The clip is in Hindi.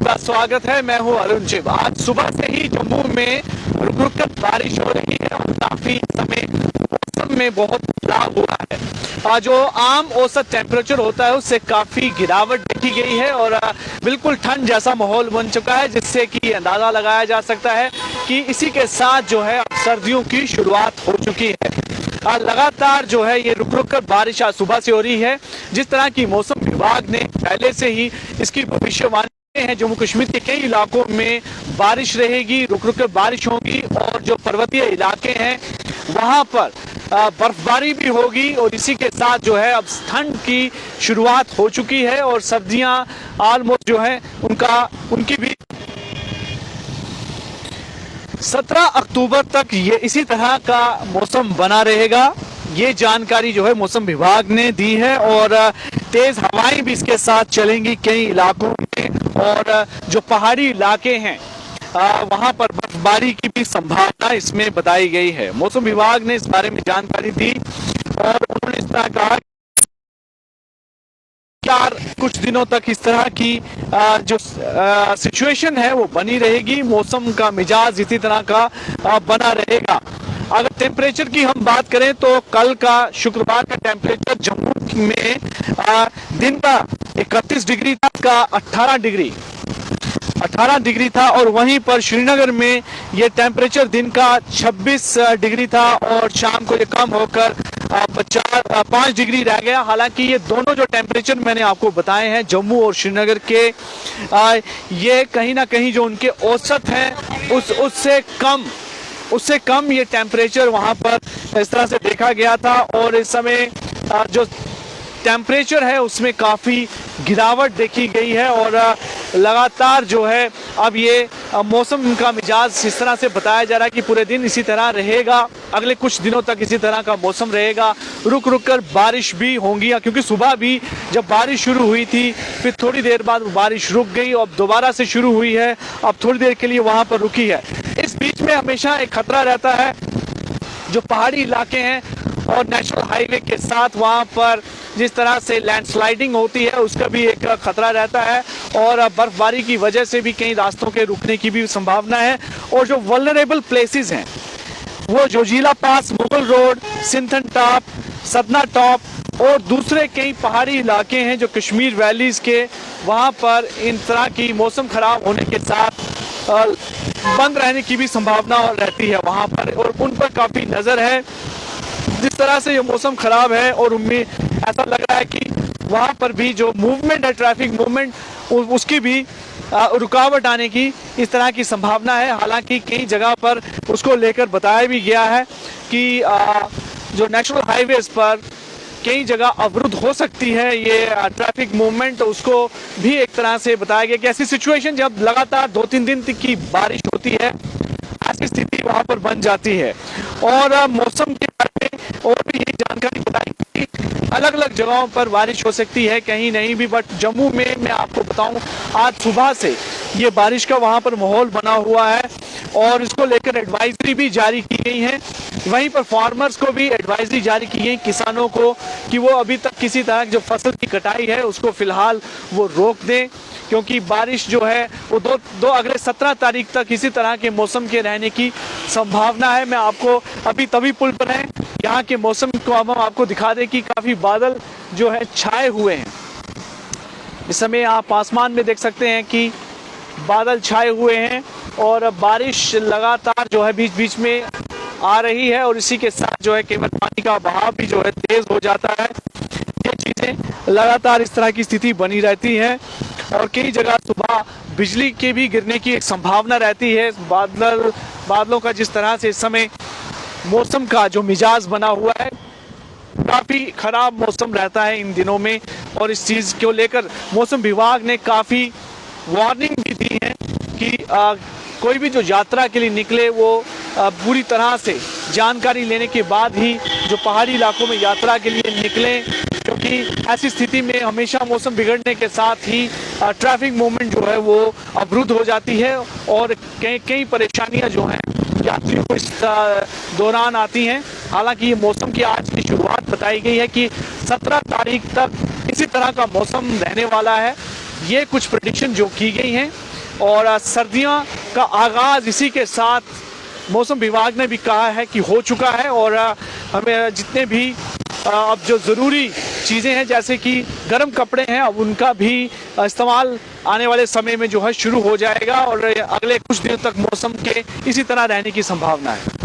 आपका स्वागत है। मैं हूं अरुण चिब। आज सुबह से ही जम्मू में रुक रुक कर बारिश हो रही है और काफी समय मौसम में बहुत बदलाव हुआ है। जो आम औसत टेम्परेचर होता है उससे काफी गिरावट देखी गई है और बिल्कुल ठंड जैसा माहौल बन चुका है, जिससे कि अंदाजा लगाया जा सकता है कि इसी के साथ जो है अब सर्दियों की शुरुआत हो चुकी है। लगातार जो है ये रुक रुक कर बारिश आज सुबह से हो रही है। जिस तरह की मौसम विभाग ने पहले से ही इसकी भविष्यवाणी है, जम्मू कश्मीर के कई इलाकों में बारिश रहेगी, रुक रुक कर बारिश होगी और जो पर्वतीय इलाके हैं वहां पर बर्फबारी भी होगी और इसी के साथ जो है अब ठंड की शुरुआत हो चुकी है और सर्दियां ऑलमोस्ट जो है उनकी भी 17 अक्टूबर तक ये इसी तरह का मौसम बना रहेगा। ये जानकारी जो है मौसम विभाग ने दी है और तेज हवाएं भी इसके साथ चलेंगी कई इलाकों में और जो पहाड़ी इलाके हैं वहां पर बर्फबारी की भी संभावना इसमें बताई गई है। मौसम विभाग ने इस बारे में जानकारी दी और उन्होंने इस तरह कहा कुछ दिनों तक इस तरह की जो सिचुएशन है वो बनी रहेगी, मौसम का मिजाज इसी तरह का बना रहेगा। अगर टेम्परेचर की हम बात करें तो कल का शुक्रवार का टेम्परेचर जम्मू में दिन का 31 डिग्री था, का 18 डिग्री था और वहीं पर श्रीनगर में ये टेम्परेचर दिन का 26 डिग्री था और शाम को ये कम होकर 5 डिग्री रह गया। हालांकि ये दोनों जो टेम्परेचर मैंने आपको बताए हैं जम्मू और श्रीनगर के, ये कहीं ना कहीं जो उनके औसत हैं उससे कम ये टेम्परेचर वहां पर इस तरह से देखा गया था और इस समय जो टेम्परेचर है उसमें काफ़ी गिरावट देखी गई है और लगातार जो है अब ये मौसम का मिजाज इस तरह से बताया जा रहा है कि पूरे दिन इसी तरह रहेगा, अगले कुछ दिनों तक इसी तरह का मौसम रहेगा। रुक रुक कर बारिश भी होंगी क्योंकि सुबह भी जब बारिश शुरू हुई थी फिर थोड़ी देर बाद बारिश रुक गई और दोबारा से शुरू हुई है, अब थोड़ी देर के लिए वहाँ पर रुकी है। इस बीच में हमेशा एक खतरा रहता है, जो पहाड़ी इलाके हैं और नेशनल हाईवे के साथ वहाँ पर जिस तरह से लैंडस्लाइडिंग होती है उसका भी एक खतरा रहता है और बर्फबारी की वजह से भी कई रास्तों के रुकने की भी संभावना है। और जो वल्नरेबल प्लेसेस हैं वो Zojila pass, Mughal road, Sinthan top, Sadhna top और दूसरे कई पहाड़ी इलाके हैं जो कश्मीर वैलीज के, वहाँ पर इन तरह की मौसम खराब होने के साथ बंद रहने की भी संभावना रहती है वहाँ पर और उन पर काफ़ी नज़र है। जिस तरह से ये मौसम खराब है और उम्मीद ऐसा लग रहा है कि वहाँ पर भी जो मूवमेंट है, ट्रैफिक मूवमेंट, उसकी भी रुकावट आने की इस तरह की संभावना है। हालांकि कई जगह पर उसको लेकर बताया भी गया है कि जो नेशनल हाईवेज पर कई जगह अवरुद्ध हो सकती है ये ट्रैफिक मूवमेंट, उसको भी एक तरह से बताया गया कि ऐसी सिचुएशन जब लगातार 2-3 दिन तक की बारिश होती है ऐसी स्थिति वहां पर बन जाती है। और मौसम के बारे में और भी ये जानकारी बताई कि अलग अलग जगहों पर बारिश हो सकती है, कहीं नहीं भी, बट जम्मू में मैं आपको बताऊं आज सुबह से ये बारिश का वहां पर माहौल बना हुआ है और इसको लेकर एडवाइजरी भी जारी की गई है। वहीं पर फार्मर्स को भी एडवाइजरी जारी की गई, किसानों को, कि वो अभी तक किसी तरह की जो फसल की कटाई है उसको फिलहाल वो रोक दें, क्योंकि बारिश जो है वो दो अगले 17 तारीख तक इसी तरह के मौसम के रहने की संभावना है। मैं आपको अभी तभी पुल पर है यहाँ के मौसम को हम आपको दिखा दें कि काफ़ी बादल जो है छाए हुए हैं। इस समय आप आसमान में देख सकते हैं कि बादल छाए हुए हैं और बारिश लगातार जो है बीच बीच में आ रही है और इसी के साथ जो है केवल पानी का बहाव भी जो है तेज हो जाता है। ये चीज़ें लगातार इस तरह की स्थिति बनी रहती है और कई जगह सुबह बिजली के भी गिरने की एक संभावना रहती है। बादलों का जिस तरह से इस समय मौसम का जो मिजाज बना हुआ है, काफ़ी ख़राब मौसम रहता है इन दिनों में और इस चीज़ को लेकर मौसम विभाग ने काफ़ी वार्निंग भी दी है कि कोई भी जो यात्रा के लिए निकले वो पूरी तरह से जानकारी लेने के बाद ही जो पहाड़ी इलाकों में यात्रा के लिए निकलें, क्योंकि ऐसी स्थिति में हमेशा मौसम बिगड़ने के साथ ही ट्रैफिक मूवमेंट जो है वो अवरुद्ध हो जाती है और कई परेशानियां जो हैं यात्रियों को इस दौरान आती हैं। हालांकि ये मौसम की आज की शुरुआत बताई गई है कि 17 तारीख तक इसी तरह का मौसम रहने वाला है। ये कुछ प्रेडिक्शन जो की गई हैं और सर्दियों का आगाज़ इसी के साथ मौसम विभाग ने भी कहा है कि हो चुका है। और हमें जितने भी अब जो ज़रूरी चीज़ें हैं जैसे कि गर्म कपड़े हैं, अब उनका भी इस्तेमाल आने वाले समय में जो है शुरू हो जाएगा और अगले कुछ दिनों तक मौसम के इसी तरह रहने की संभावना है।